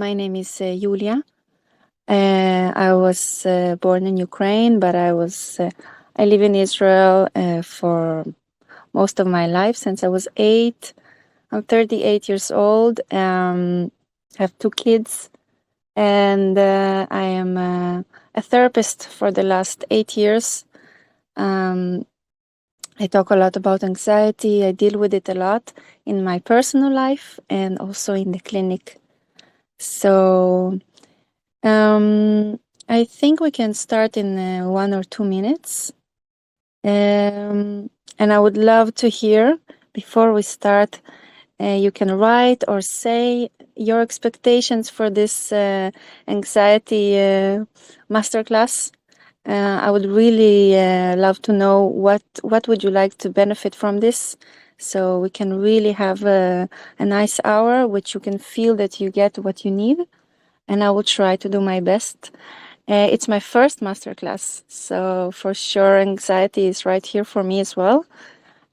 My name is Yulia. I was born in Ukraine, but I live in Israel for most of my life since I was 8. I'm 38 years old. Have 2 kids, and I am a therapist for the last 8 years. I talk a lot about anxiety. I deal with it a lot in my personal life and also in the clinic. So I think we can start in 1 or 2 minutes. And I would love to hear, before we start, you can write or say your expectations for this anxiety masterclass. I would really love to know what would you like to benefit from this, so we can really have a nice hour, which you can feel that you get what you need, and I will try to do my best. It's my first masterclass, so for sure anxiety is right here for me as well,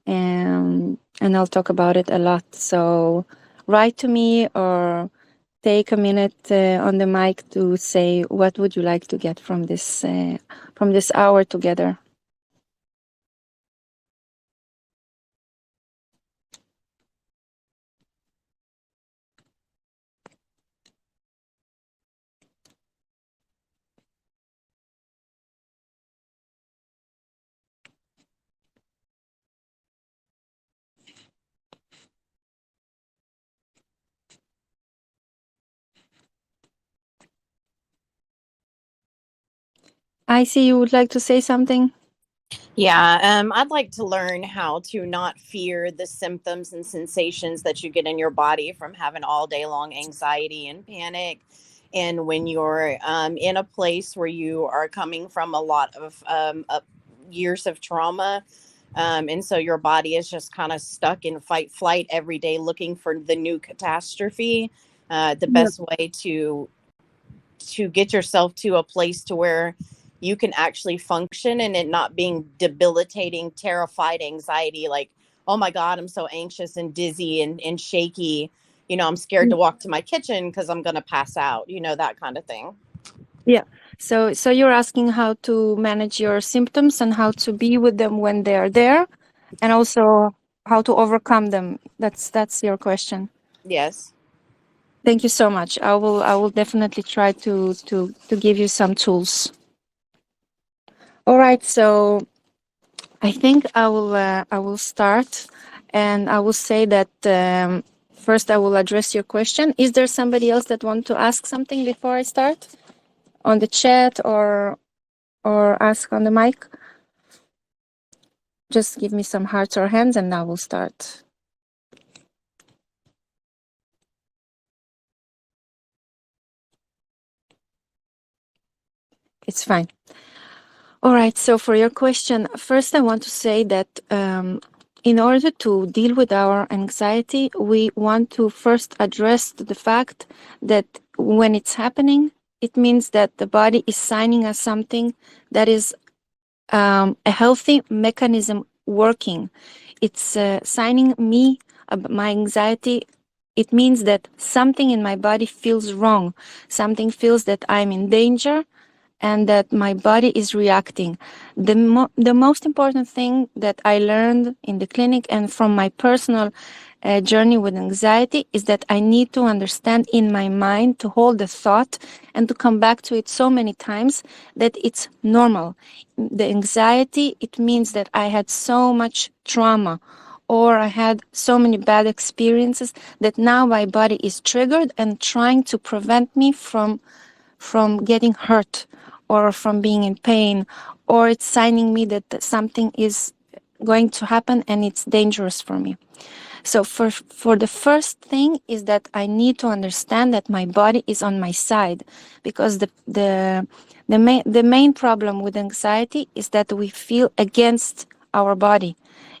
and I'll talk about it a lot. So write to me or take a minute on the mic to say what would you like to get from this hour together. I see you would like to say something. Yeah, I'd like to learn how to not fear the symptoms and sensations that you get in your body from having all day long anxiety and panic. And when you're in a place where you are coming from a lot of years of trauma, and so your body is just kind of stuck in fight flight every day looking for the new catastrophe. The best way to get yourself to a place to where you can actually function and it not being debilitating, terrified anxiety, like, oh my God, I'm so anxious and dizzy and shaky. I'm scared to walk to my kitchen because I'm going to pass out, that kind of thing. Yeah. So you're asking how to manage your symptoms and how to be with them when they are there, and also how to overcome them. That's your question. Yes. Thank you so much. I will definitely try to give you some tools. All right. So I think I will start, and I will say that first I will address your question. Is there somebody else that want to ask something before I start on the chat or ask on the mic? Just give me some hearts or hands, and I will start. It's fine. All right. So for your question, first I want to say that in order to deal with our anxiety, we want to first address the fact that when it's happening, it means that the body is signing us something that is a healthy mechanism working. It's signing me my anxiety. It means that something in my body feels wrong. Something feels that I'm in danger and that my body is reacting. The most important thing that I learned in the clinic and from my personal journey with anxiety is that I need to understand in my mind, to hold the thought and to come back to it so many times, that it's normal. The anxiety, it means that I had so much trauma or I had so many bad experiences that now my body is triggered and trying to prevent me from getting hurt or from being in pain, or it's signing me that something is going to happen and it's dangerous for me. So for the first thing is that I need to understand that my body is on my side, because the main problem with anxiety is that we feel against our body.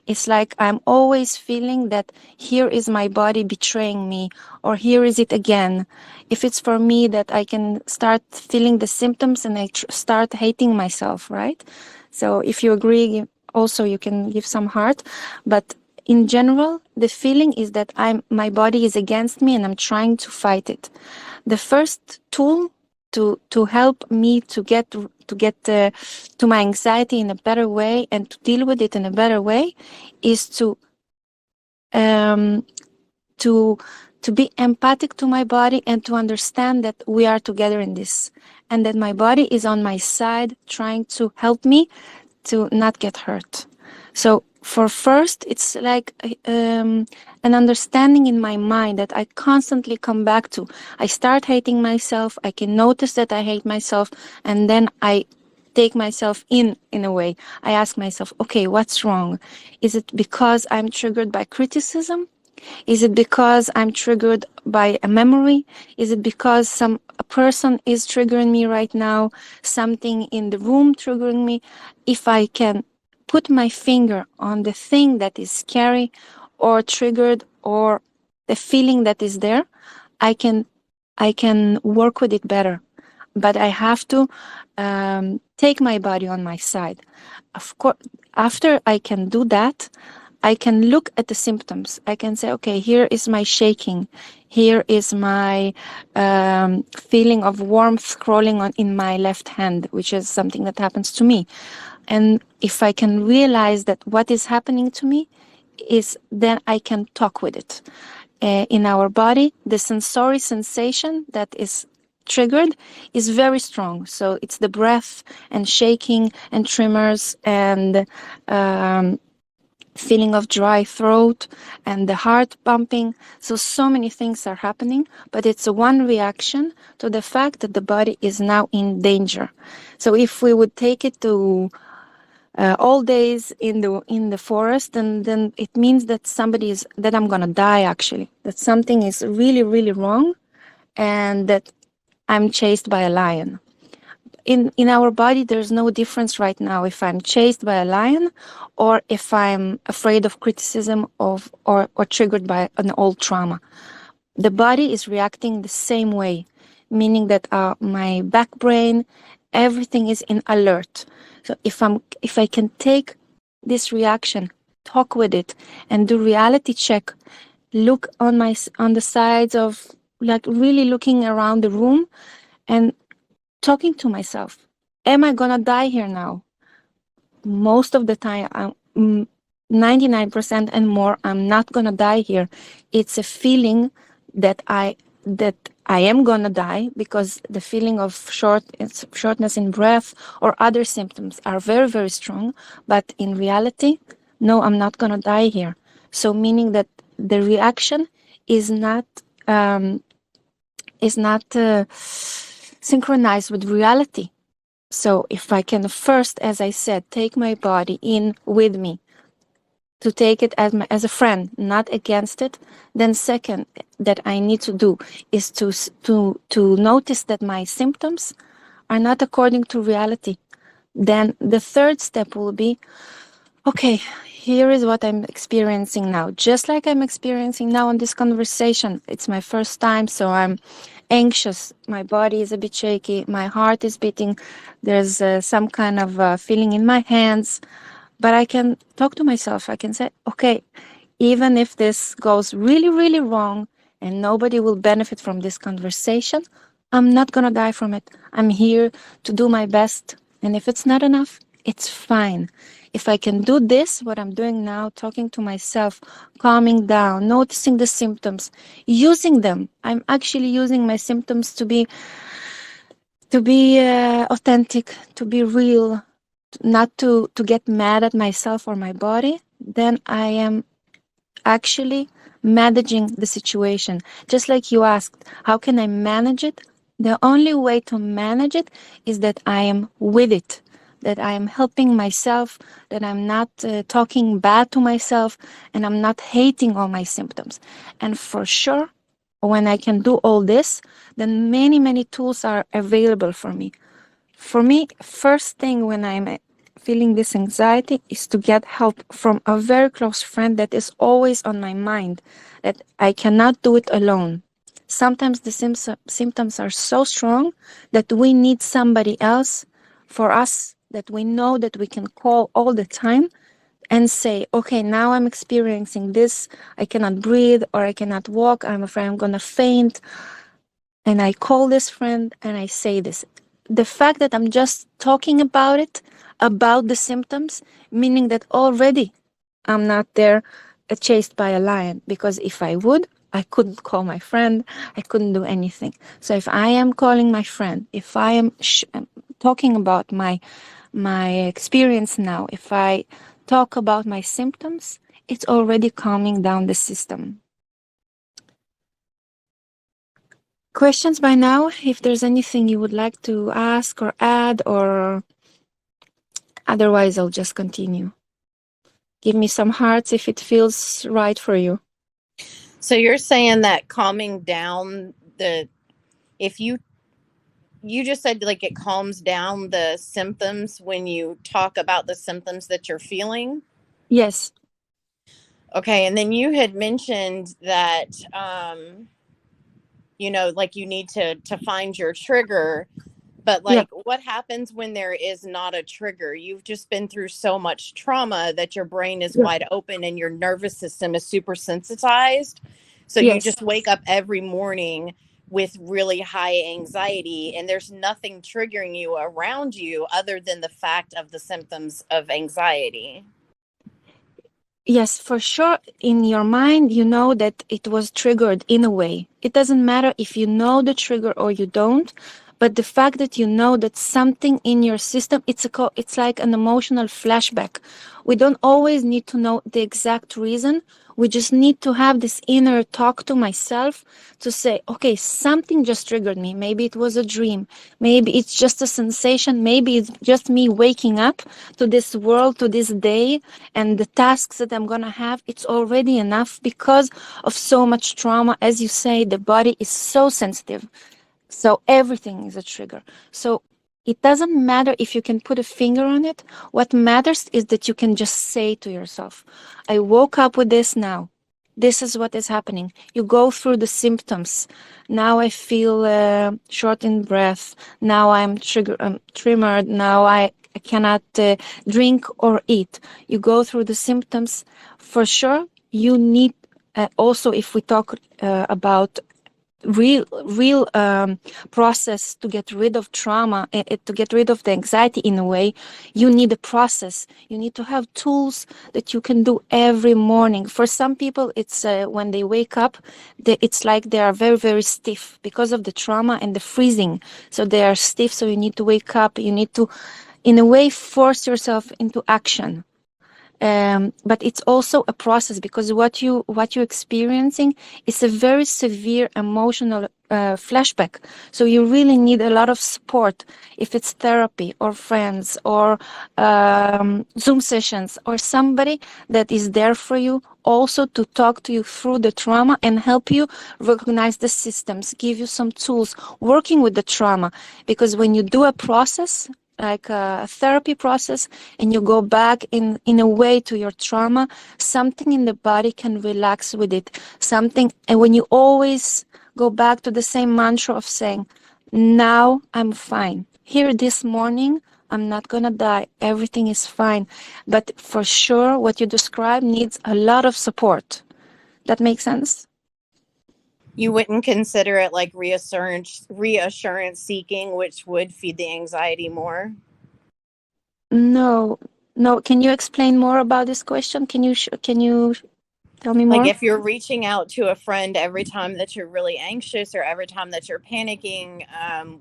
It's like I'm always feeling that here is my body betraying me, or here is it again. If it's for me, that I can start feeling the symptoms and I start hating myself, right? So if you agree, also you can give some heart. But in general, the feeling is that my body is against me and I'm trying to fight it. The first tool to help me to get to my anxiety in a better way and to deal with it in a better way is um, to be empathic to my body and to understand that we are together in this, and that my body is on my side trying to help me to not get hurt. So for first, it's like an understanding in my mind that I constantly come back to. I start hating myself. I can notice that I hate myself, and then I take myself in a way. I ask myself, okay, what's wrong? Is it because I'm triggered by criticism? Is it because I'm triggered by a memory? Is it because a person is triggering me right now? Something in the room triggering me? If I can put my finger on the thing that is scary or triggered or the feeling that is there, I can work with it better. But I have to take my body on my side. Of course, after I can do that, I can look at the symptoms. I can say, okay, here is my shaking. Here is my feeling of warmth crawling in my left hand, which is something that happens to me. And if I can realize that what is happening to me is, then I can talk with it. In our body, the sensory sensation that is triggered is very strong. So it's the breath and shaking and tremors and feeling of dry throat and the heart pumping. So many things are happening, but it's a one reaction to the fact that the body is now in danger. So if we would take it to all days in the forest, and then it means that that I'm gonna die, actually, that something is really, really wrong, and that I'm chased by a lion. In our body, there's no difference right now if I'm chased by a lion or if I'm afraid of criticism or triggered by an old trauma. The body is reacting the same way, meaning that my back brain, everything is in alert. So if I can take this reaction, talk with it, and do reality check, look on the sides of, like, really looking around the room and talking to myself, am I gonna die here now? Most of the time, 99% and more, I'm not gonna die here. It's a feeling that I am gonna die, because the feeling of shortness in breath or other symptoms are very, very strong. But in reality, no, I'm not gonna die here. So meaning that the reaction is not synchronized with reality. So if I can first, as I said, take my body in with me, to take it as a friend, not against it, then second that I need to do is to notice that my symptoms are not according to reality. Then the third step will be, okay, here is what I'm experiencing now. Just like I'm experiencing now in this conversation. It's my first time, so I'm anxious. My body is a bit shaky. My heart is beating. There's some kind of feeling in my hands. But I can talk to myself. I can say, okay, even if this goes really, really wrong and nobody will benefit from this conversation, I'm not going to die from it. I'm here to do my best. And if it's not enough, it's fine. If I can do this, what I'm doing now, talking to myself, calming down, noticing the symptoms, using them. I'm actually using my symptoms to be authentic, to be real, not to get mad at myself or my body. Then I am actually managing the situation. Just like you asked, how can I manage it? The only way to manage it is that I am with it, that I am helping myself, that I'm not talking bad to myself, and I'm not hating all my symptoms. And for sure, when I can do all this, then many, many tools are available for me. For me, first thing when I'm feeling this anxiety is to get help from a very close friend that is always on my mind, that I cannot do it alone. Sometimes the symptoms are so strong that we need somebody else for us that we know that we can call all the time, and say, okay, now I'm experiencing this. I cannot breathe or I cannot walk. I'm afraid I'm going to faint. And I call this friend and I say this. The fact that I'm just talking about it, about the symptoms, meaning that already I'm not there chased by a lion. Because if I would, I couldn't call my friend. I couldn't do anything. So if I am calling my friend, if I am talking about my experience now, if I talk about my symptoms, it's already calming down the system. Questions by now? If there's anything you would like to ask or add, or otherwise, I'll just continue. Give me some hearts if it feels right for you. So you're saying that calming down if you just said like it calms down the symptoms when you talk about the symptoms that you're feeling? Yes. Okay, and then you had mentioned that like you need to find your trigger, but Yeah. like what happens when there is not a trigger? You've just been through so much trauma that your brain is Yeah. wide open and your nervous system is super sensitized. So you Yes. just wake up every morning with really high anxiety and there's nothing triggering you around you other than the fact of the symptoms of anxiety. Yes, for sure. In your mind, you know that it was triggered in a way. It doesn't matter if you know the trigger or you don't, but the fact that you know that something in your system, it's like an emotional flashback. We don't always need to know the exact reason. We just need to have this inner talk to myself to say, okay, something just triggered me. Maybe it was a dream. Maybe it's just a sensation. Maybe it's just me waking up to this world, to this day, and the tasks that I'm going to have. It's already enough because of so much trauma. As you say, the body is so sensitive. So everything is a trigger. So it doesn't matter if you can put a finger on it. What matters is that you can just say to yourself, I woke up with this now. This is what is happening. You go through the symptoms. Now I feel short in breath. Now I'm triggered. Now I cannot drink or eat. You go through the symptoms. For sure, you need also, if we talk about real process to get rid of trauma, to get rid of the anxiety in a way, you need a process. You need to have tools that you can do every morning. For some people, it's when they wake up, it's like they are very, very stiff because of the trauma and the freezing. So they are stiff, so you need to wake up. You need to, in a way, force yourself into action. But it's also a process, because what you're experiencing is a very severe emotional flashback. So you really need a lot of support, if it's therapy or friends or Zoom sessions or somebody that is there for you, also to talk to you through the trauma and help you recognize the systems, give you some tools working with the trauma. Because when you do a process, like a therapy process, and you go back in a way to your trauma, something in the body can relax with it. Something, and when you always go back to the same mantra of saying, now I'm fine. Here this morning, I'm not gonna die. Everything is fine. But for sure, what you describe needs a lot of support. That makes sense? You wouldn't consider it like reassurance seeking, which would feed the anxiety more? No, no. Can you explain more about this question? Can you tell me Like more? if you're reaching out to a friend every time that you're really anxious or every time that you're panicking,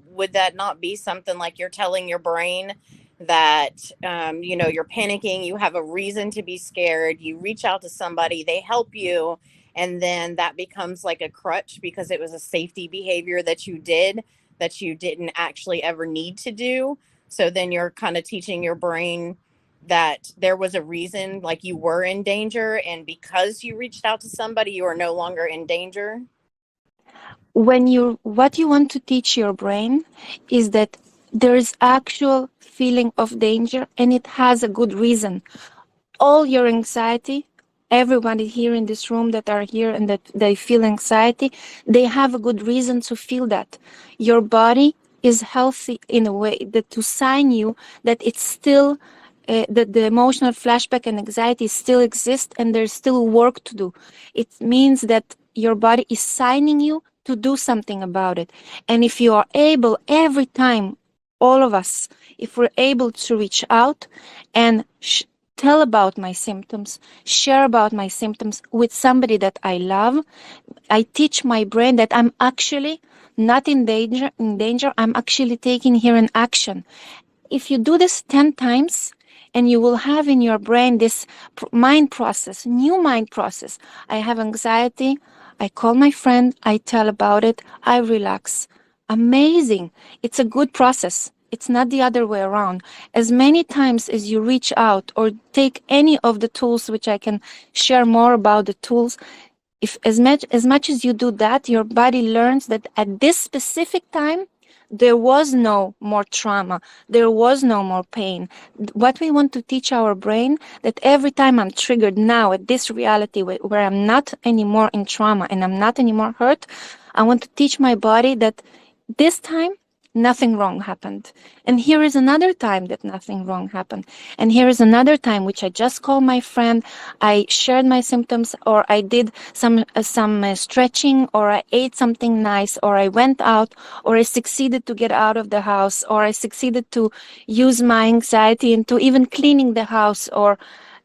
would that not be something like you're telling your brain that, you're panicking, you have a reason to be scared, you reach out to somebody, they help you, and then that becomes like a crutch because it was a safety behavior that you did that you didn't actually ever need to do. So then you're kind of teaching your brain that there was a reason, like you were in danger, and because you reached out to somebody, you are no longer in danger. What you want to teach your brain is that there is actual feeling of danger, and it has a good reason. All your anxiety, everybody here in this room that are here and that they feel anxiety, they have a good reason to feel that. Your body is healthy in a way that to sign you that it's still the emotional flashback and anxiety still exist, and there's still work to do. It means that your body is signing you to do something about it. And if you are able every time, all of us, if we're able to reach out and tell about my symptoms, share about my symptoms with somebody that I love, I teach my brain that I'm actually not in danger. I'm actually taking here an action. If you do this 10 times, and you will have in your brain this mind process, new mind process. I have anxiety. I call my friend. I tell about it. I relax. Amazing. It's a good process. It's not the other way around. As many times as you reach out or take any of the tools, which I can share more about the tools, if as much as you do that, your body learns that at this specific time there was no more trauma, there was no more pain. What we want to teach our brain, that every time I'm triggered now at this reality where I'm not anymore in trauma and I'm not anymore hurt, I want to teach my body that this time nothing wrong happened. And here is another time that nothing wrong happened. And here is another time which I just called my friend, I shared my symptoms, or I did some stretching, or I ate something nice, or I went out, or I succeeded to get out of the house, or I succeeded to use my anxiety into even cleaning the house, or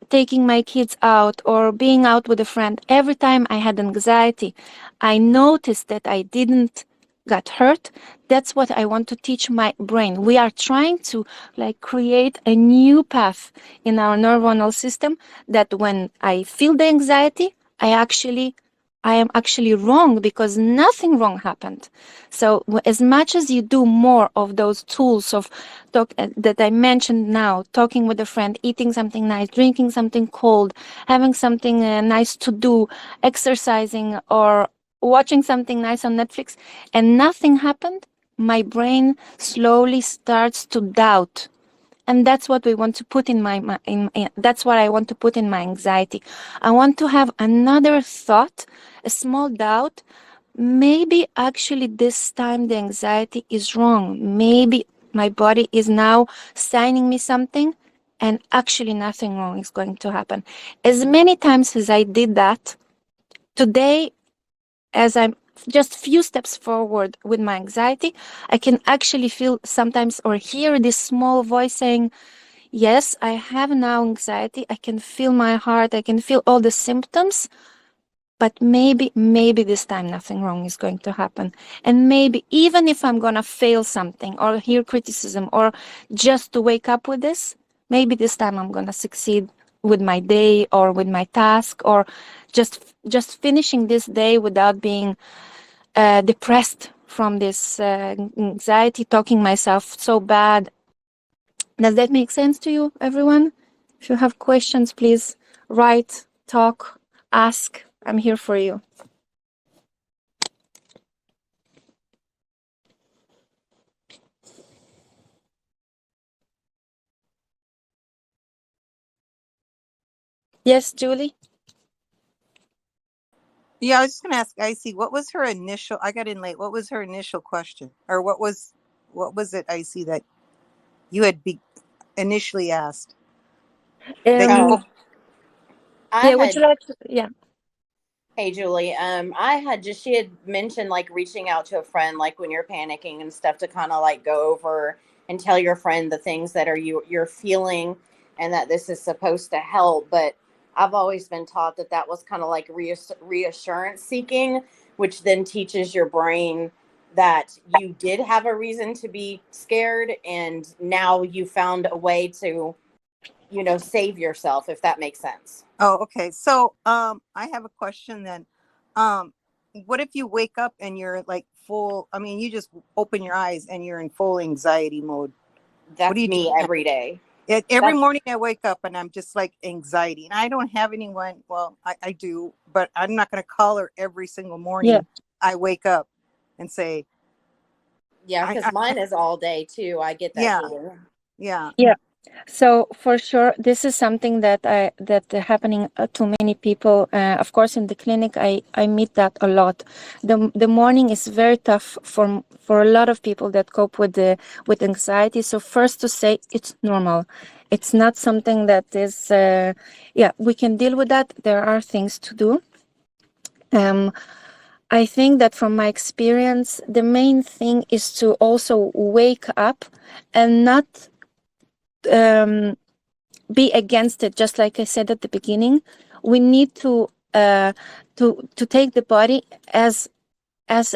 taking my kids out, or being out with a friend. Every time I had anxiety, I noticed that I didn't got hurt. That's what I want to teach my brain. We are trying to create a new path in our neuronal system, that when I feel the anxiety, I am actually wrong, because nothing wrong happened. So as much as you do more of those tools of that I mentioned now, talking with a friend, eating something nice, drinking something cold, having something nice to do, exercising, or watching something nice on Netflix, and nothing happened, my brain slowly starts to doubt. And that's what we want to put in that's what I want to put in my anxiety. I want to have another thought, a small doubt. Maybe actually this time the anxiety is wrong. Maybe my body is now signing me something, and actually nothing wrong is going to happen. As many times as I did that, today, as I'm just few steps forward with my anxiety, I can actually feel sometimes or hear this small voice saying, yes, I have now anxiety. I can feel my heart. I can feel all the symptoms. But maybe this time nothing wrong is going to happen. And maybe even if I'm going to fail something or hear criticism or just to wake up with this, maybe this time I'm going to succeed with my day or with my task, or just finishing this day without being depressed from this anxiety, talking myself so bad. Does that make sense to you, everyone? If you have questions, please write, talk, ask. I'm here for you. Yes, Julie? Yeah, I was just going to ask Icy, what was her initial, I got in late, what was her initial question? Or what was it, Icy, that you had initially asked? That you, I yeah, would had you like to, yeah. Hey Julie, I had just she had mentioned like reaching out to a friend like when you're panicking and stuff to kind of like go over and tell your friend the things that you're feeling and that this is supposed to help. But I've always been taught that that was kind of like reassurance seeking, which then teaches your brain that you did have a reason to be scared and now you found a way to, save yourself, if that makes sense. oh, okay. So, I have a question then. What if you wake up and you're like full, I mean, you just open your eyes and you're in full anxiety mode. What do That's you do? me every day. Every That's morning I wake up and I'm just like anxiety, and I don't have anyone. Well, I do, but I'm not going to call her every single Yeah. morning. I wake up and say, Yeah, because mine is all day too. I get that yeah, feeling. yeah. Yeah. So for sure, this is something that happening to many people. Of course, in the clinic, I meet that a lot. The morning is very tough for a lot of people that cope with anxiety. So first to say it's normal. It's not something that is. We can deal with that. There are things to do. I think that from my experience, the main thing is to also wake up and not. Be against it. Just like I said at the beginning, we need to take the body as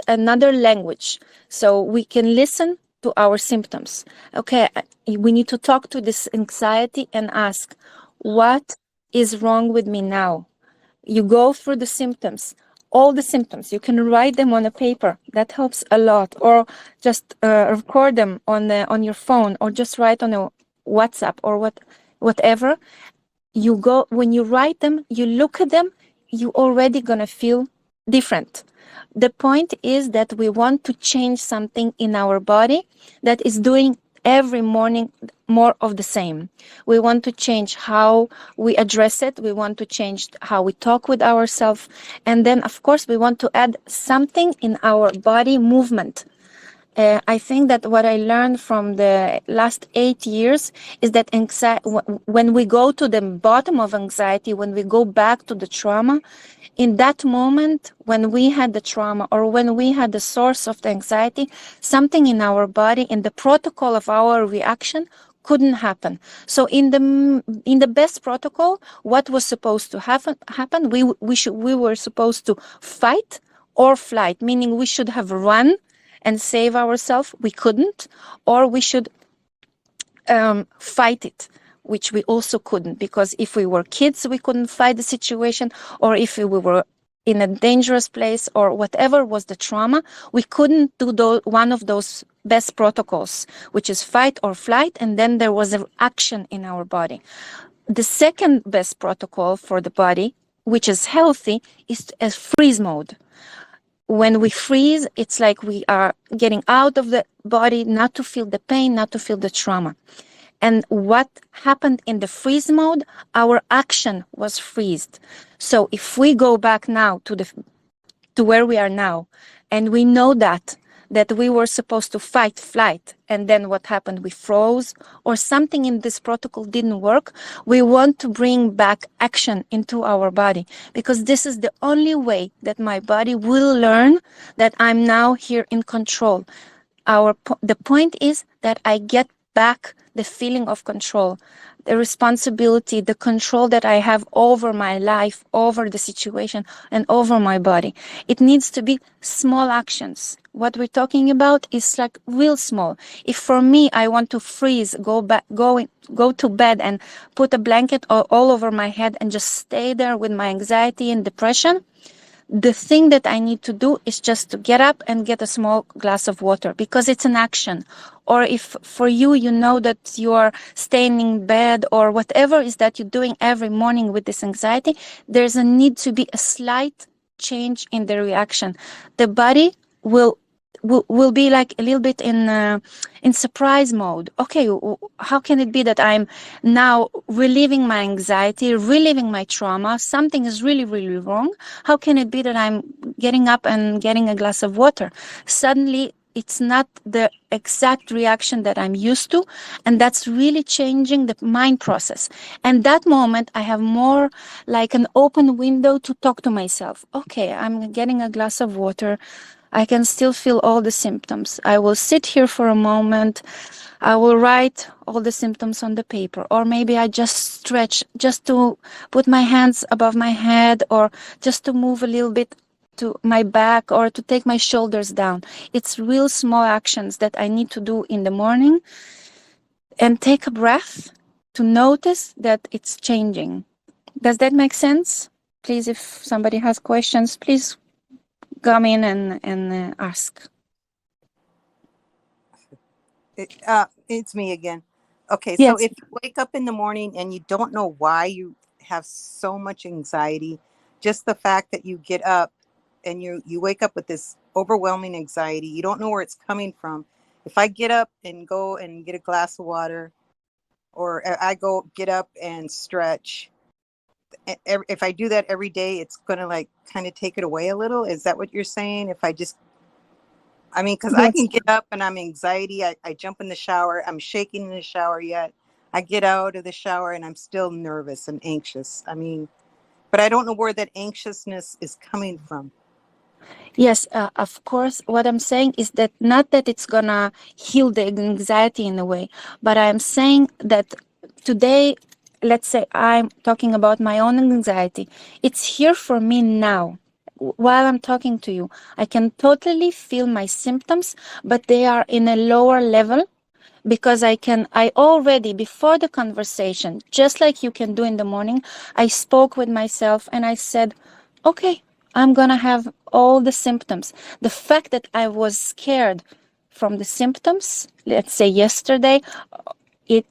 another language, so we can listen to our symptoms. Okay, we need to talk to this anxiety and ask, what is wrong with me now? You go through the symptoms, all the symptoms. You can write them on a paper. That helps a lot. Or just record them on your phone, or just write on a WhatsApp or whatever. You go, when you write them, you look at them, you already gonna feel different. The point is that we want to change something in our body that is doing every morning more of the same. We want to change how we address it. We want to change how we talk with ourselves. And then, of course, we want to add something in our body movement. I think that what I learned from the last 8 years is that when we go to the bottom of anxiety, when we go back to the trauma, in that moment, when we had the trauma or when we had the source of the anxiety, something in our body, in the protocol of our reaction, couldn't happen. So in the best protocol, what was supposed to happen? We were supposed to fight or flight, meaning we should have run and save ourselves. We couldn't, or we should fight it, which we also couldn't, because if we were kids, we couldn't fight the situation, or if we were in a dangerous place or whatever was the trauma, we couldn't do one of those best protocols, which is fight or flight, and then there was an action in our body. The second best protocol for the body, which is healthy, is a freeze mode. When we freeze, it's like we are getting out of the body, not to feel the pain, not to feel the trauma. And what happened in the freeze mode, our action was freezed. So if we go back now to where we are now, and we know that we were supposed to fight, flight, and then what happened? We froze, or something in this protocol didn't work. We want to bring back action into our body, because this is the only way that my body will learn that I'm now here in control. The point is that I get back the feeling of control, the responsibility, the control that I have over my life, over the situation, and over my body. It needs to be small actions. What we're talking about is like real small. If for me, I want to freeze, go to bed and put a blanket all over my head and just stay there with my anxiety and depression, the thing that I need to do is just to get up and get a small glass of water, because it's an action. Or if for you, you know that you are staying in bed or whatever is that you're doing every morning with this anxiety, there's a need to be a slight change in the reaction. The body will be like a little bit in surprise mode. Okay, how can it be that I'm now relieving my anxiety, relieving my trauma? Something is really, really wrong. How can it be that I'm getting up and getting a glass of water? Suddenly, it's not the exact reaction that I'm used to, and that's really changing the mind process. And that moment, I have more like an open window to talk to myself. Okay, I'm getting a glass of water. I can still feel all the symptoms. I will sit here for a moment. I will write all the symptoms on the paper. Or maybe I just stretch, just to put my hands above my head, or just to move a little bit to my back, or to take my shoulders down. It's real small actions that I need to do in the morning, and take a breath to notice that it's changing. Does that make sense? Please, if somebody has questions, please come in and ask. It's me again. Okay, so Yes. if you wake up in the morning and you don't know why you have so much anxiety, just the fact that you get up and you wake up with this overwhelming anxiety, you don't know where it's coming from. If I get up and go and get a glass of water, or I go get up and stretch. If I do that every day, it's going to like kind of take it away a little. Is that what you're saying? If I just, I mean, because I Yes. can get up and I'm anxiety. I jump in the shower. I'm shaking in the shower yet. I get out of the shower and I'm still nervous and anxious. I mean, but I don't know where that anxiousness is coming from. Yes, of course. What I'm saying is that not that it's gonna heal the anxiety in a way, but I'm saying that today, let's say I'm talking about my own anxiety. It's here for me now. While I'm talking to you, I can totally feel my symptoms, but they are in a lower level because I already, before the conversation, just like you can do in the morning, I spoke with myself and I said, okay, I'm gonna have all the symptoms. The fact that I was scared from the symptoms, let's say yesterday, it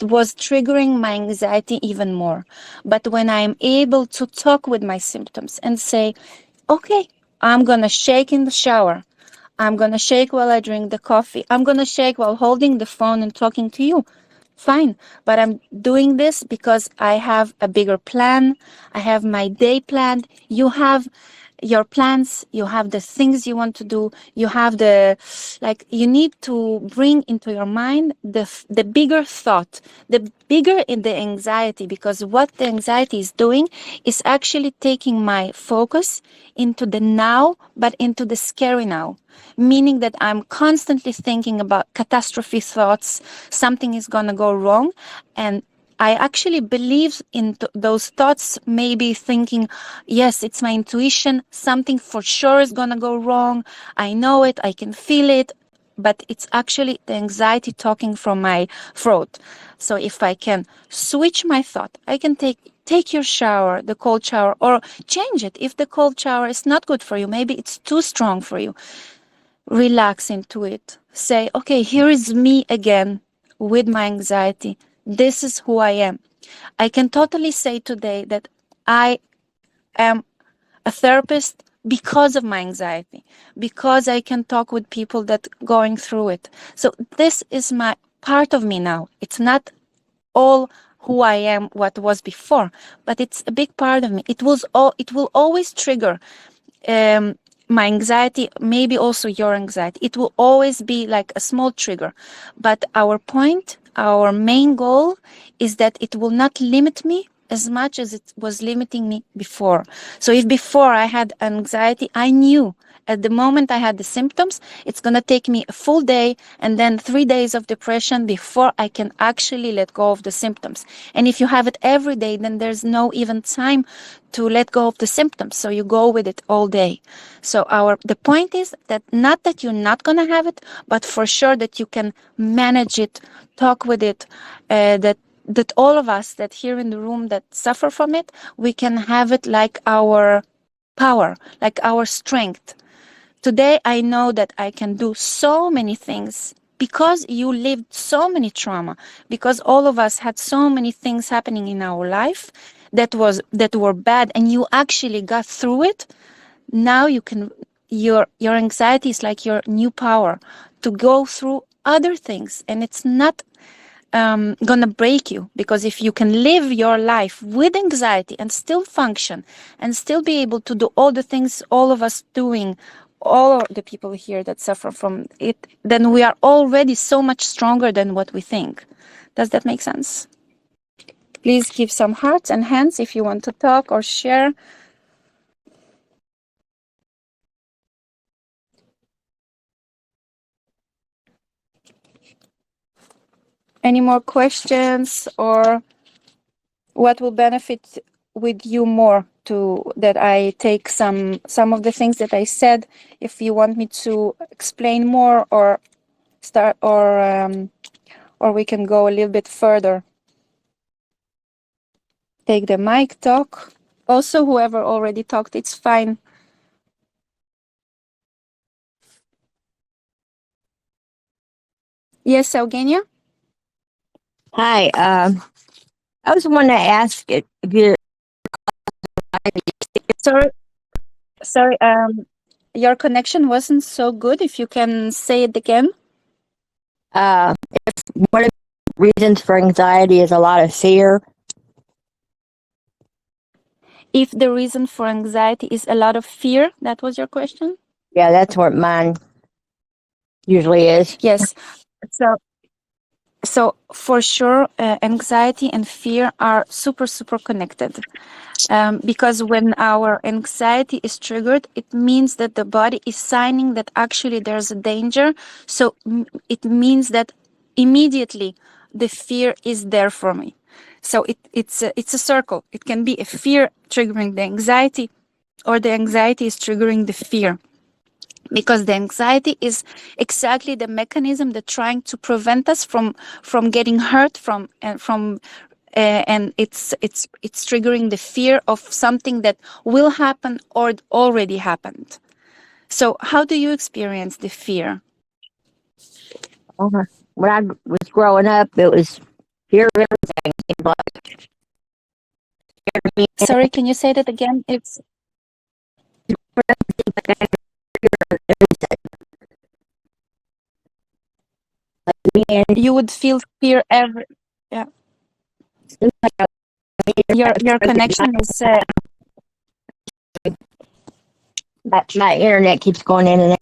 was triggering my anxiety even more. But when I'm able to talk with my symptoms and say, okay, I'm gonna shake in the shower, I'm going to shake while I drink the coffee, I'm going to shake while holding the phone and talking to you. Fine. But I'm doing this because I have a bigger plan. I have my day planned. You have your plans. You have the things you want to do. You have you need to bring into your mind the bigger thought, the bigger in the anxiety, because what the anxiety is doing is actually taking my focus into the now, but into the scary now, meaning that I'm constantly thinking about catastrophe thoughts, something is going to go wrong. And I actually believe in those thoughts, maybe thinking, yes, it's my intuition, something for sure is going to go wrong. I know it, I can feel it, but it's actually the anxiety talking from my throat. So if I can switch my thought, I can take your shower, the cold shower, or change it. If the cold shower is not good for you, maybe it's too strong for you, relax into it. Say, okay, here is me again with my anxiety. This is who I am. I can totally say today that I am a therapist because of my anxiety, because I can talk with people that going through it. So this is my part of me now. It's not all who I am, what was before, but it's a big part of me. It will always trigger my anxiety, maybe also your anxiety. It will always be like a small trigger. But our main goal is that it will not limit me as much as it was limiting me before. So if before I had anxiety, I knew at the moment I had the symptoms, it's going to take me a full day and then 3 days of depression before I can actually let go of the symptoms. And if you have it every day, then there's no even time to let go of the symptoms. So you go with it all day. So the point is that not that you're not going to have it, but for sure that you can manage it, talk with it, that all of us that here in the room that suffer from it, we can have it like our power, like our strength. Today, I know that I can do so many things because you lived so many trauma, because all of us had so many things happening in our life that were bad, and you actually got through it. Now you can, your anxiety is like your new power to go through other things, and it's not gonna break you, because if you can live your life with anxiety and still function and still be able to do all the things all of us doing, all of the people here that suffer from it, then we are already so much stronger than what we think. Does that make sense? Please give some hearts and hands if you want to talk or share. Any more questions, or what will benefit with you more to that I take some of the things that I said? If you want me to explain more or start, or we can go a little bit further. Take the mic, talk. Also, whoever already talked, it's fine. Yes, Eugenia? Hi. I was wanting to ask if you Sorry, your connection wasn't so good. If you can say it again. if one of reasons for anxiety is a lot of fear. If the reason for anxiety is a lot of fear, that was your question? Yeah, that's what mine usually is. Yes. So for sure, anxiety and fear are super, super connected. Because when our anxiety is triggered, it means that the body is signing that actually there's a danger. So it means that immediately the fear is there for me. So it's a circle. It can be a fear triggering the anxiety, or the anxiety is triggering the fear. Because the anxiety is exactly the mechanism that's trying to prevent us from getting hurt, and it's triggering the fear of something that will happen or already happened. So how do you experience the fear? When I was growing up, it was fear of everything. Like, Sorry, can you say that again? It's you would feel fear every. Yeah, your connection is. My internet keeps going in and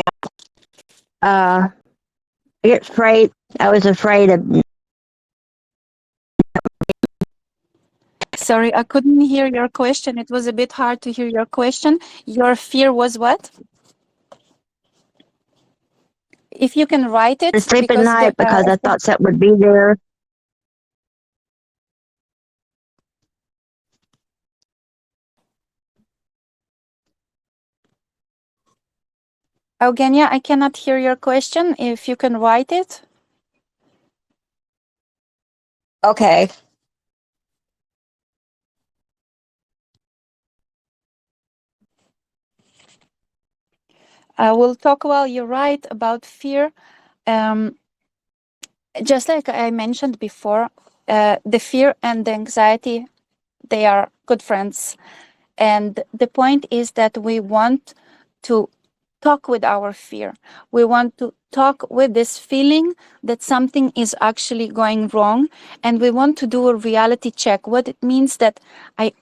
out. I get afraid. I was afraid of. Sorry, I couldn't hear your question. It was a bit hard to hear your question. Your fear was what? If you can write it, To sleep at because night because I thought something would be there. Eugenia, I cannot hear your question. If you can write it. Okay. We'll talk while you write about fear. Just like I mentioned before, the fear and the anxiety, they are good friends. And the point is that we want to talk with our fear. We want to talk with this feeling that something is actually going wrong, and we want to do a reality check. What it means that I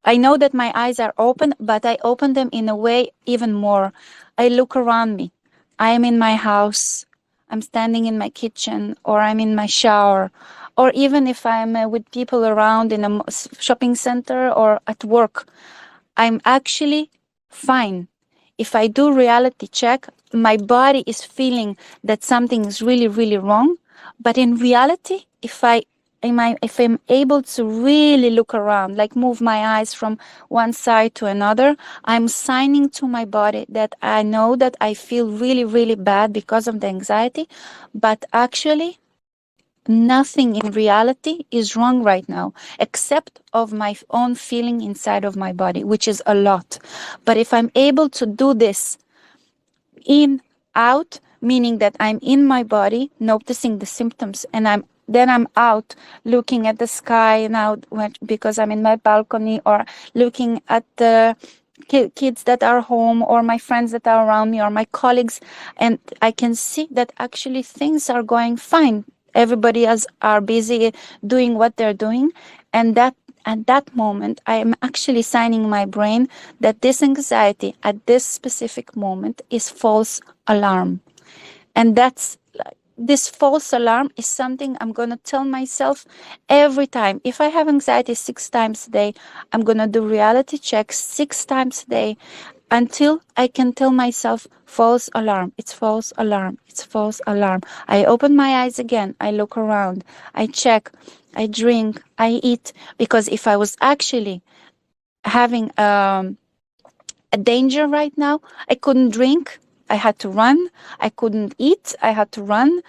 I know that my eyes are open, but I open them in a way even more. I look around me. I am in my house. I'm standing in my kitchen, or I'm in my shower, or even if I'm with people around in a shopping center or at work, I'm actually fine. If I do reality check, my body is feeling that something is really, really wrong. But in reality, if I'm able to really look around, like move my eyes from one side to another, I'm signing to my body that I know that I feel really, really bad because of the anxiety, but actually nothing in reality is wrong right now except of my own feeling inside of my body, which is a lot. But if I'm able to do this in, out, meaning that I'm in my body noticing the symptoms, and I'm out looking at the sky now because I'm in my balcony, or looking at the kids that are home, or my friends that are around me, or my colleagues, and I can see that actually things are going fine. Everybody else are busy doing what they're doing, and that at that moment I am actually signing my brain that this anxiety at this specific moment is false alarm. And this false alarm is something I'm going to tell myself every time. If I have anxiety 6 times a day, I'm going to do reality checks 6 times a day until I can tell myself false alarm. It's false alarm. It's false alarm. I open my eyes again. I look around. I check. I drink. I eat. Because if I was actually having a danger right now, I couldn't drink. I had to run. I couldn't eat. I had to run.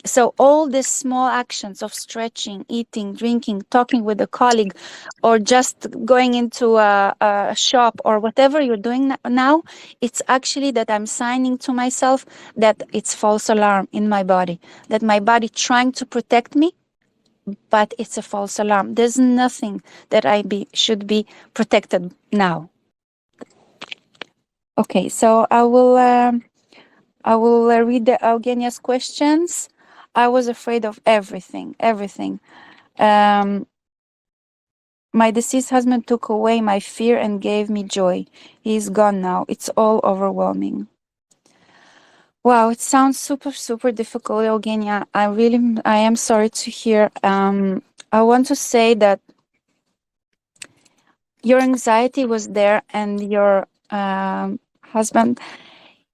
So all these small actions of stretching, eating, drinking, talking with a colleague, or just going into a shop, or whatever you're doing now, it's actually that I'm signing to myself that it's false alarm in my body, that my body trying to protect me, but it's a false alarm. There's nothing that should be protected now. Okay, so I will read the Eugenia's questions. I was afraid of everything, everything. Um, my deceased husband took away my fear and gave me joy. He's gone now. It's all overwhelming. Wow, it sounds super, super difficult, Eugenia. I am sorry to hear. I want to say that your anxiety was there, and your husband,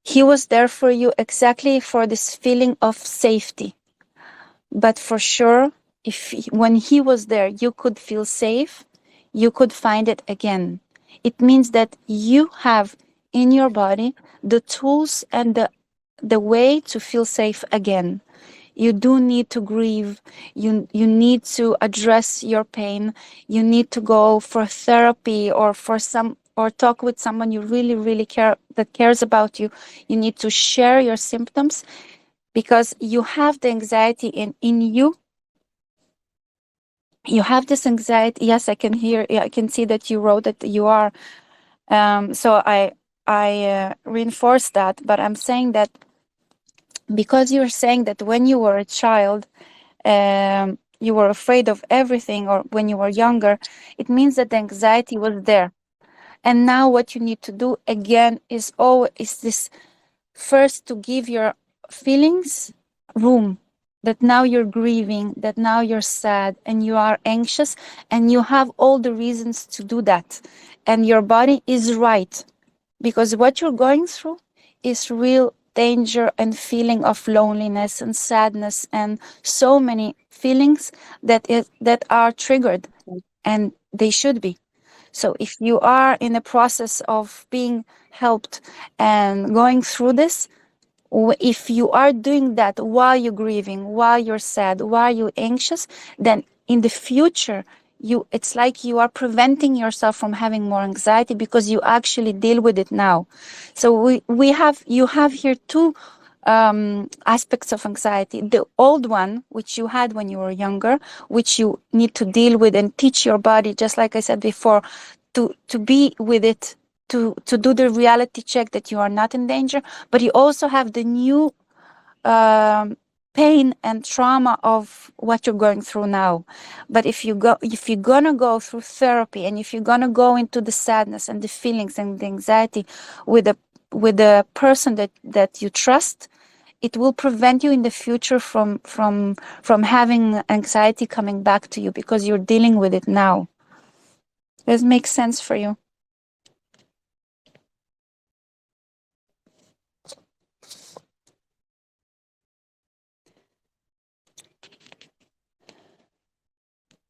he was there for you exactly for this feeling of safety. But for sure, when he was there, you could feel safe, you could find it again. It means that you have in your body the tools and the way to feel safe again. You do need to grieve. You need to address your pain. You need to go for therapy or talk with someone you really, really cares about you. You need to share your symptoms because you have the anxiety in you. You have this anxiety. Yes, I can hear. I can see that you wrote that you are. So I reinforce that, but I'm saying that because you're saying that when you were a child, you were afraid of everything, or when you were younger, it means that the anxiety was there. And now what you need to do again is this: first, to give your feelings room, that now you're grieving, that now you're sad and you are anxious, and you have all the reasons to do that. And your body is right, because what you're going through is real danger and feeling of loneliness and sadness and so many feelings that are triggered, and they should be. So if you are in a process of being helped and going through this, if you are doing that while you're grieving, while you're sad, while you're anxious, then in the future, it's like you are preventing yourself from having more anxiety because you actually deal with it now. So you have here two aspects of anxiety: the old one, which you had when you were younger, which you need to deal with and teach your body, just like I said before, to be with it, to do the reality check that you are not in danger. But you also have the new pain and trauma of what you're going through now. But if you're gonna go through therapy, and if you're gonna go into the sadness and the feelings and the anxiety with a person that you trust, it will prevent you in the future from having anxiety coming back to you, because you're dealing with it now. Does it make sense for you?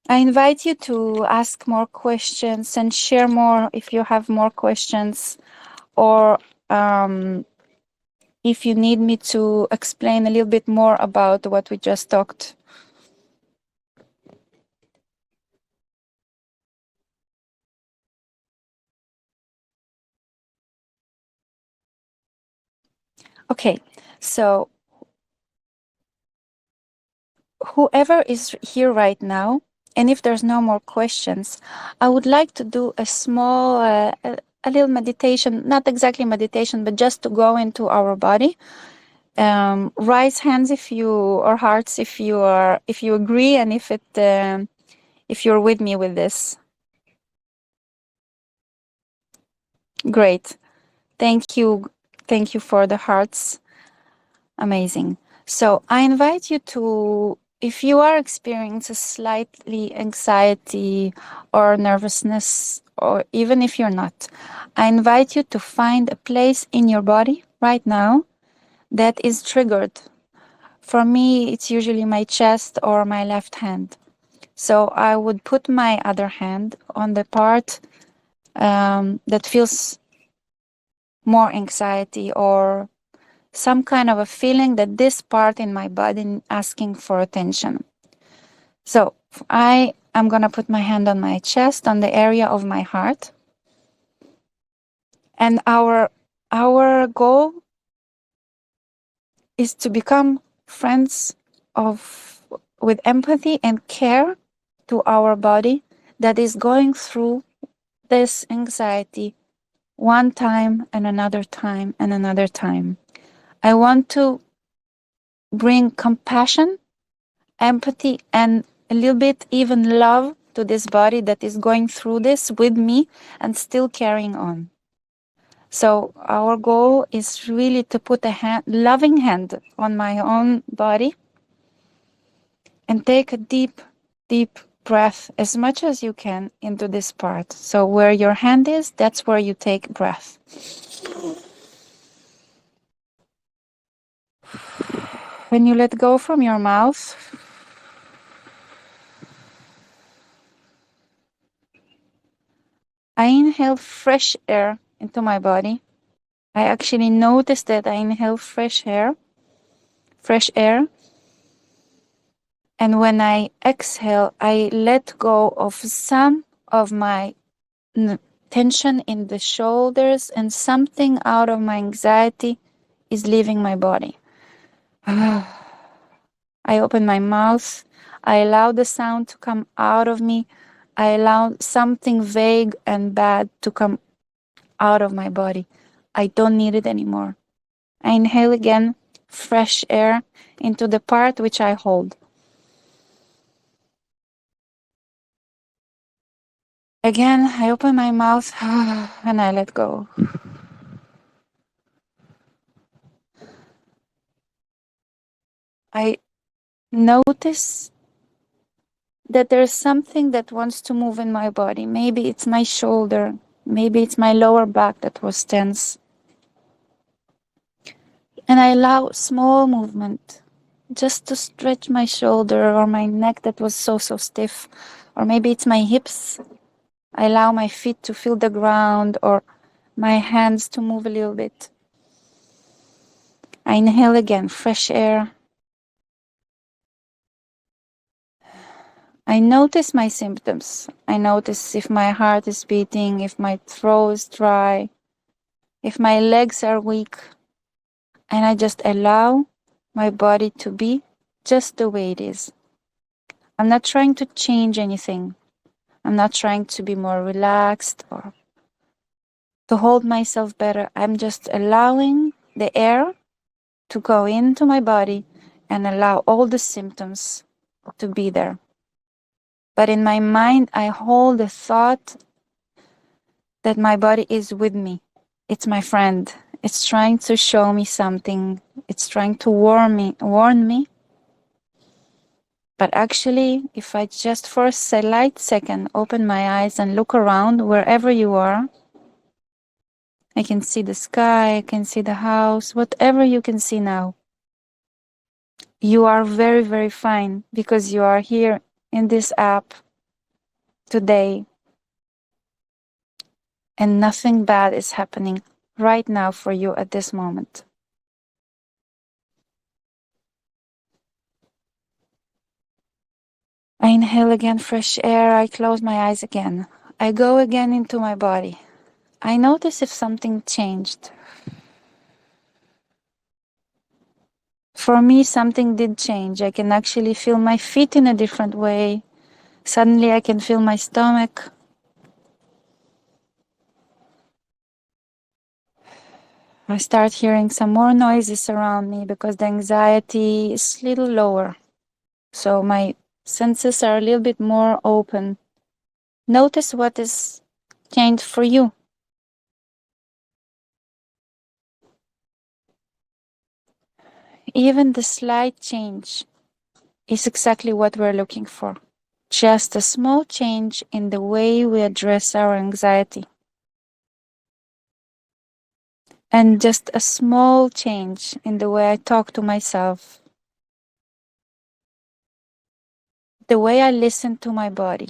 I invite you to ask more questions and share more if you have more questions, or if you need me to explain a little bit more about what we just talked. Okay, so whoever is here right now, and if there's no more questions, I would like to do a small, a little meditation, not exactly meditation, but just to go into our body. Raise hands or hearts if you agree, and if you're with me with this. Great. Thank you for the hearts. Amazing. So I invite you to, if you are experiencing slightly anxiety or nervousness, or even if you're not, I invite you to find a place in your body right now that is triggered. For me, it's usually my chest or my left hand. So I would put my other hand on the part that feels more anxiety, or some kind of a feeling that this part in my body asking for attention. So I am going to put my hand on my chest, on the area of my heart. And our goal is to become friends with empathy and care to our body that is going through this anxiety one time and another time and another time. I want to bring compassion, empathy, and a little bit even love to this body that is going through this with me and still carrying on. So our goal is really to put a loving hand on my own body and take a deep, deep breath as much as you can into this part. So where your hand is, that's where you take breath. When you let go from your mouth, I inhale fresh air into my body. I actually notice that I inhale fresh air. And when I exhale, I let go of some of my tension in the shoulders, and something out of my anxiety is leaving my body. I open my mouth. I allow the sound to come out of me. I allow something vague and bad to come out of my body. I don't need it anymore. I inhale again, fresh air into the part which I hold. Again, I open my mouth and I let go. I notice that there's something that wants to move in my body. Maybe it's my shoulder. Maybe it's my lower back that was tense. And I allow small movement just to stretch my shoulder or my neck that was so stiff. Or maybe it's my hips. I allow my feet to feel the ground or my hands to move a little bit. I inhale again, fresh air. I notice my symptoms. I notice if my heart is beating, if my throat is dry, if my legs are weak. And I just allow my body to be just the way it is. I'm not trying to change anything. I'm not trying to be more relaxed or to hold myself better. I'm just allowing the air to go into my body and allow all the symptoms to be there. But in my mind, I hold the thought that my body is with me. It's my friend. It's trying to show me something. It's trying to warn me. But actually, if I just for a slight second open my eyes and look around wherever you are, I can see the sky, I can see the house, whatever you can see now. You are very, very fine because you are here in this app today and nothing bad is happening right now for you at this moment. I inhale again fresh air. I close my eyes again. I go again into my body. I notice if something changed. For me, something did change. I can actually feel my feet in a different way. Suddenly, I can feel my stomach. I start hearing some more noises around me because the anxiety is a little lower. So my senses are a little bit more open. Notice what is changed for you. Even the slight change is exactly what we're looking for. Just a small change in the way we address our anxiety. And just a small change in the way I talk to myself. The way I listen to my body.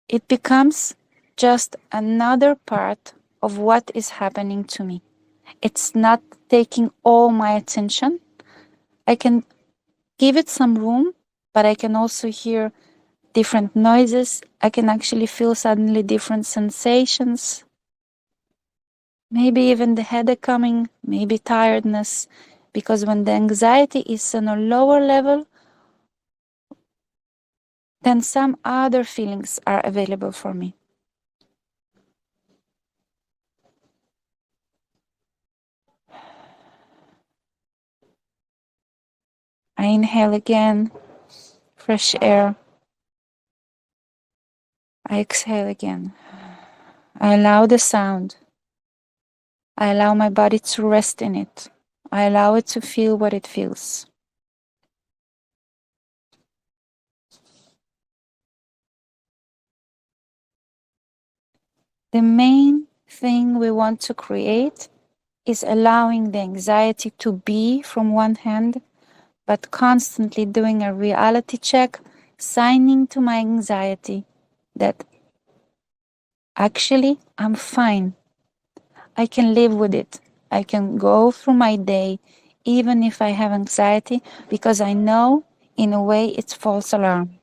It becomes just another part of what is happening to me. It's not taking all my attention. I can give it some room, but I can also hear different noises. I can actually feel suddenly different sensations. Maybe even the headache coming, maybe tiredness. Because when the anxiety is on a lower level, then some other feelings are available for me. I inhale again, fresh air. I exhale again. I allow the sound. I allow my body to rest in it. I allow it to feel what it feels. The main thing we want to create is allowing the anxiety to be from one hand, but constantly doing a reality check, signing to my anxiety that actually I'm fine. I can live with it. I can go through my day even if I have anxiety because I know in a way it's false alarm.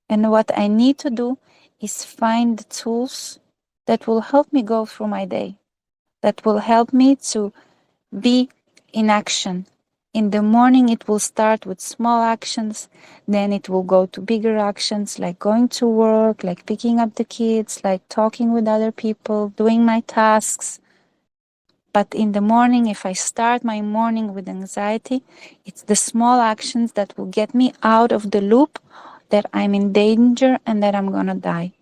And what I need to do is find the tools that will help me go through my day, that will help me to be in action. In the morning, it will start with small actions, then it will go to bigger actions like going to work, like picking up the kids, like talking with other people, doing my tasks. But in the morning, if I start my morning with anxiety, it's the small actions that will get me out of the loop that I'm in danger and that I'm gonna die.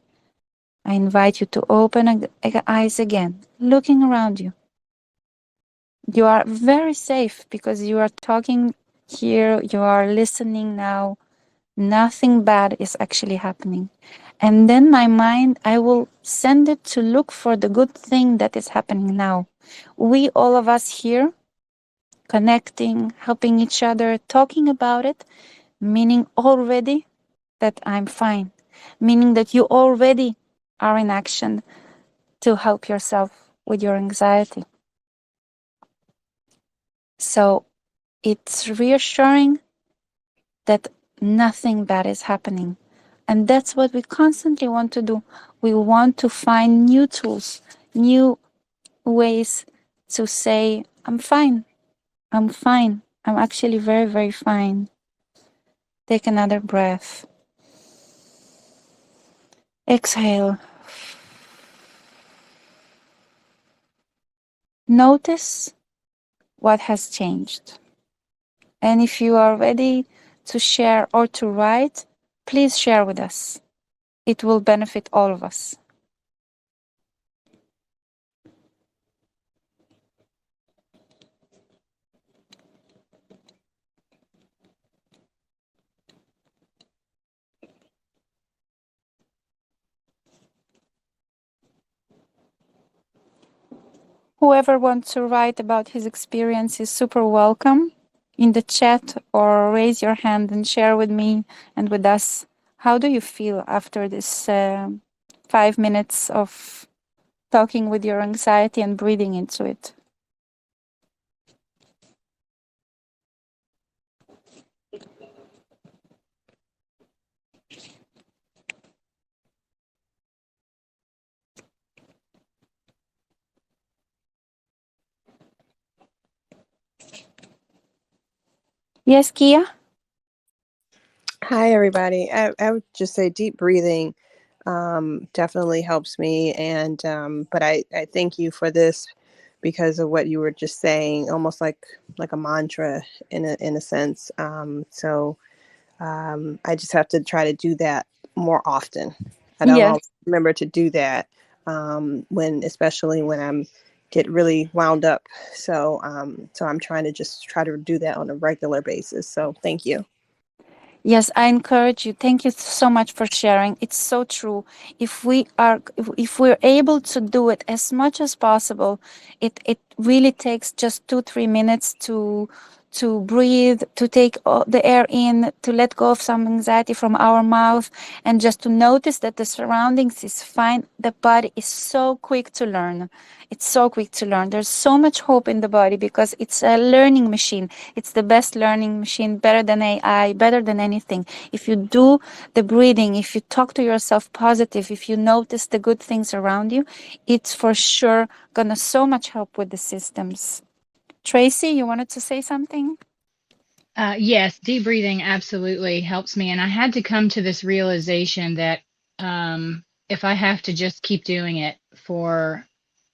I invite you to open eyes again, looking around you. You are very safe because you are talking here, you are listening now. Nothing bad is actually happening. And then my mind, I will send it to look for the good thing that is happening now. We, all of us here, connecting, helping each other, talking about it, meaning already that I'm fine, meaning that you already are in action to help yourself with your anxiety. So it's reassuring that nothing bad is happening. And that's what we constantly want to do. We want to find new tools, new ways to say, I'm fine. I'm fine. I'm actually very, very fine. Take another breath. Exhale. Notice what has changed. And if you are ready to share or to write, please share with us. It will benefit all of us. Whoever wants to write about his experience is super welcome in the chat, or raise your hand and share with me and with us. How do you feel after this 5 minutes of talking with your anxiety and breathing into it? Yes, Kia? Hi, everybody. I would just say deep breathing definitely helps me. And but I thank you for this because of what you were just saying, almost like a mantra in a sense. I just have to try to do that more often. I don't Yes. always remember to do that especially when I'm get really wound up. So I'm trying to just try to do that on a regular basis. So thank you. Yes, I encourage you. Thank you so much for sharing. It's so true. If we're able to do it as much as possible, it really takes just 2-3 minutes to breathe, to take the air in, to let go of some anxiety from our mouth, and just to notice that the surroundings is fine. The body is so quick to learn. It's so quick to learn. There's so much hope in the body because it's a learning machine. It's the best learning machine, better than AI, better than anything. If you do the breathing, if you talk to yourself positive, if you notice the good things around you, it's for sure gonna so much help with the systems. Tracy, you wanted to say something? Yes, deep breathing absolutely helps me. And I had to come to this realization that if I have to just keep doing it for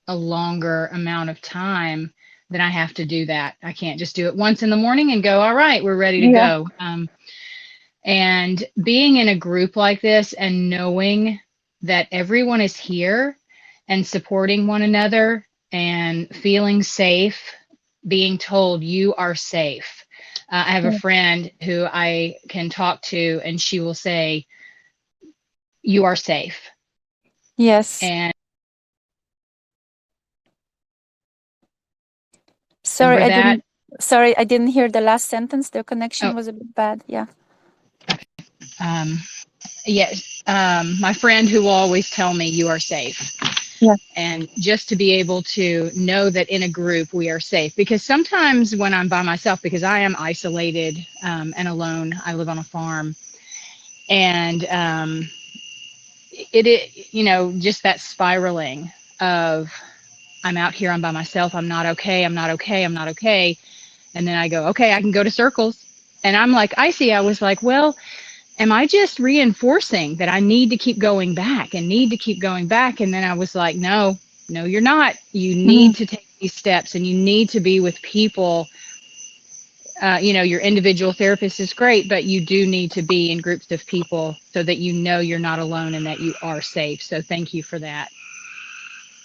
a longer amount of time, then I have to do that. I can't just do it once in the morning and go, all right, we're ready to Yeah. go. And being in a group like this and knowing that everyone is here and supporting one another and feeling safe, being told you are safe. I have a friend who I can talk to, and she will say, you are safe. Yes. And Sorry, for that, I didn't hear the last sentence. The connection oh, was a bit bad. Yeah. um, yes, my friend who will always tell me you are safe. Yeah. And just to be able to know that in a group we are safe, because sometimes when I'm by myself, because I am isolated and alone, I live on a farm, and just that spiraling of I'm out here, I'm by myself, I'm not okay, I'm not okay, I'm not okay. And then I go, okay, I can go to circles. And I'm like, I was like, well, am I just reinforcing that I need to keep going back and need to keep going back? And then I was like, no, you're not. You Mhm. need to take these steps, and you need to be with people. Your individual therapist is great, but you do need to be in groups of people so that you know you're not alone and that you are safe. So thank you for that.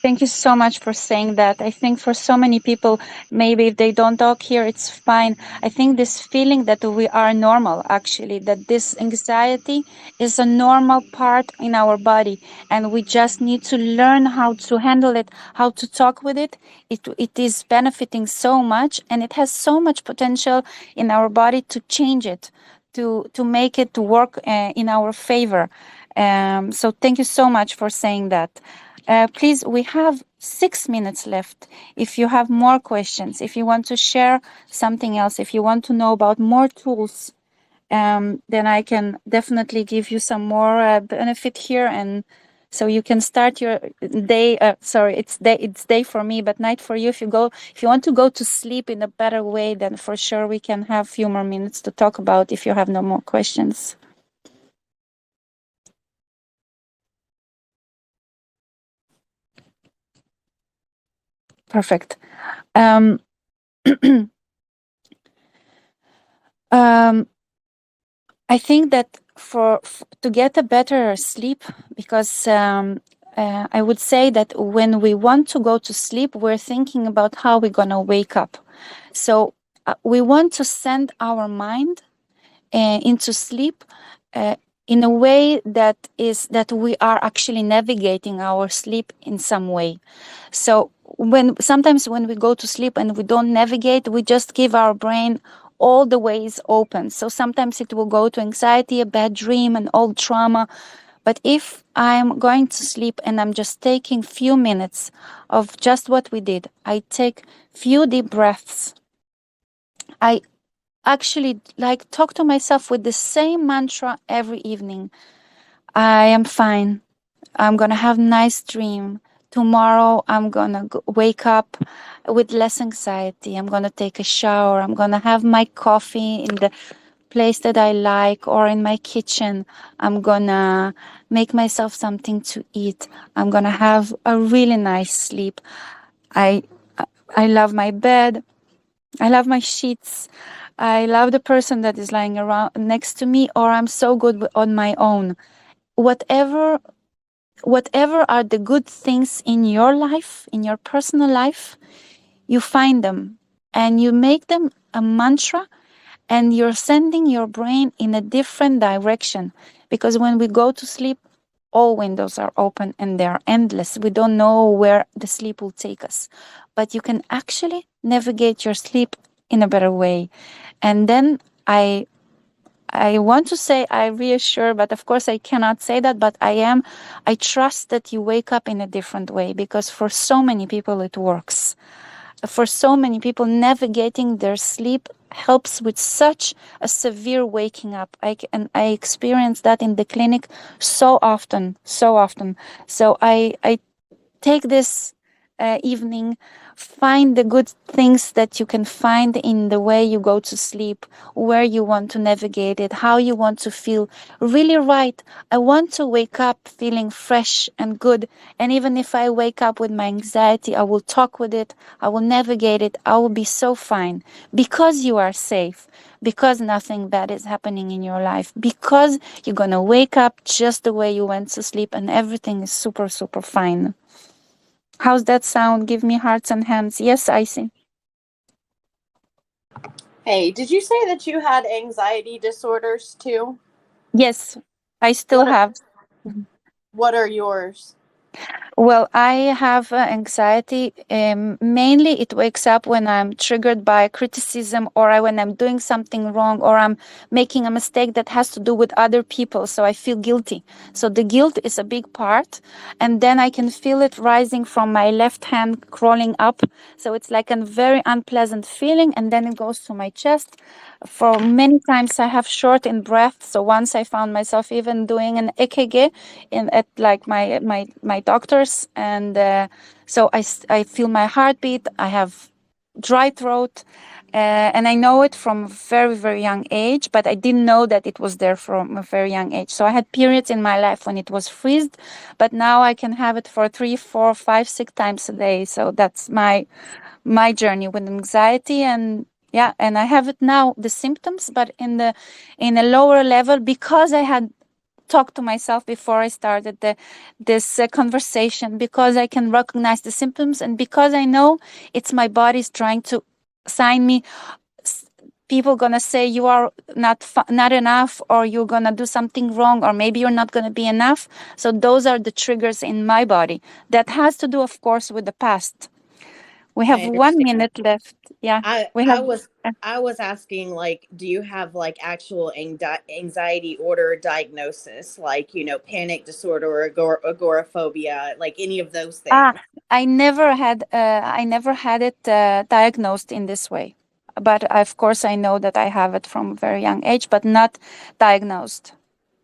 Thank you so much for saying that. I think for so many people, maybe if they don't talk here, it's fine. I think this feeling that we are normal, actually, that this anxiety is a normal part in our body, and we just need to learn how to handle it, how to talk with it. It is benefiting so much, and it has so much potential in our body to change it, to make it work in our favor. So thank you so much for saying that. Please, we have 6 minutes left. If you have more questions, if you want to share something else, if you want to know about more tools, then I can definitely give you some more benefit here, and so you can start your day. It's day for me, but night for you. If you want to go to sleep in a better way, then for sure we can have a few more minutes to talk about. If you have no more questions. Perfect. Um, I think that to get a better sleep, because I would say that when we want to go to sleep, we're thinking about how we're gonna wake up. So we want to send our mind into sleep in a way that we are actually navigating our sleep in some way. So sometimes when we go to sleep and we don't navigate, we just give our brain all the ways open. So sometimes it will go to anxiety, a bad dream, an old trauma. But if I'm going to sleep and I'm just taking few minutes of just what we did, I take few deep breaths. I actually talk to myself with the same mantra every evening. I am fine. I'm gonna have a nice dream. Tomorrow I'm gonna wake up with less anxiety. I'm gonna take a shower. I'm gonna have my coffee in the place that I like or in my kitchen. I'm gonna make myself something to eat. I'm gonna have a really nice sleep. I love my bed. I love my sheets. I love the person that is lying around next to me, or I'm so good on my own. Whatever are the good things in your life, in your personal life, you find them and you make them a mantra, and you're sending your brain in a different direction. Because when we go to sleep, all windows are open and they're endless. We don't know where the sleep will take us, but you can actually navigate your sleep in a better way. And then I want to say I reassure, but of course I cannot say that, but I trust that you wake up in a different way, because for so many people it works. For so many people, navigating their sleep helps with such a severe waking up. And I experience that in the clinic so often. So I take this evening find the good things that you can find in the way you go to sleep, where you want to navigate it, how you want to feel. Really right. I want to wake up feeling fresh and good. And even if I wake up with my anxiety, I will talk with it. I will navigate it. I will be so fine because you are safe, because nothing bad is happening in your life, because you're going to wake up just the way you went to sleep and everything is super, super fine. How's that sound? Give me hearts and hands. Yes, Icy. Hey, did you say that you had anxiety disorders too? Yes, I still What are, have. what are yours? Well, I have anxiety. Mainly, it wakes up when I'm triggered by criticism or when I'm doing something wrong or I'm making a mistake that has to do with other people. So I feel guilty. So the guilt is a big part. And then I can feel it rising from my left hand, crawling up. So it's like a very unpleasant feeling. And then it goes to my chest. For many times, I have short in breath. So once I found myself even doing an EKG at like my doctor's, and so I feel my heartbeat. I have dry throat, and I know it from a very, very young age, but I didn't know that it was there from a very young age. So I had periods in my life when it was freezed, but now I can have it for 3, 4, 5, 6 times a day. So that's my journey with anxiety. And yeah, and I have it now, the symptoms, but in a lower level, because I had talked to myself before I started this conversation, because I can recognize the symptoms and because I know it's my body's trying to sign me. People gonna say you are not enough, or you're gonna do something wrong, or maybe you're not gonna be enough. So those are the triggers in my body. That has to do, of course, with the past. We have I 1 understand. minute left. Yeah, I we I have. was I was asking, like, do you have like actual anxiety order diagnosis, like, panic disorder or agoraphobia, like any of those Ah, things? I never had it diagnosed in this way, but of course I know that I have it from a very young age, but not diagnosed.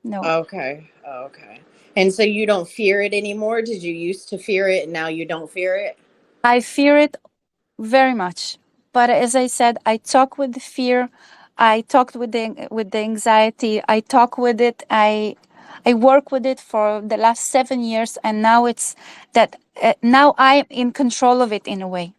No, Okay, okay. And so you don't fear it anymore? Did you used to fear it and now you don't fear it? I fear it very much. But as I said, I talk with the fear. I talked with the anxiety. I talk with it. I work with it for the last 7 years, and now it's that now I'm in control of it in a way.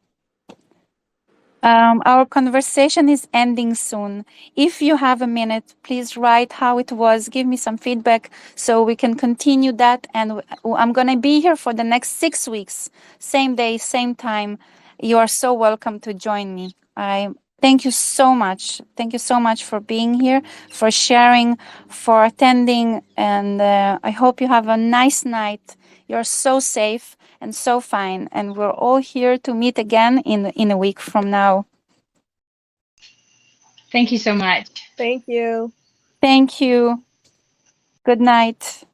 Our conversation is ending soon. If you have a minute, please write how it was. Give me some feedback so we can continue that. And I'm going to be here for the next 6 weeks, same day, same time. You are so welcome to join me. I thank you so much. Thank you so much for being here, for sharing, for attending. And I hope you have a nice night. You're so safe and so fine. And we're all here to meet again in a week from now. Thank you so much. Thank you. Thank you. Good night.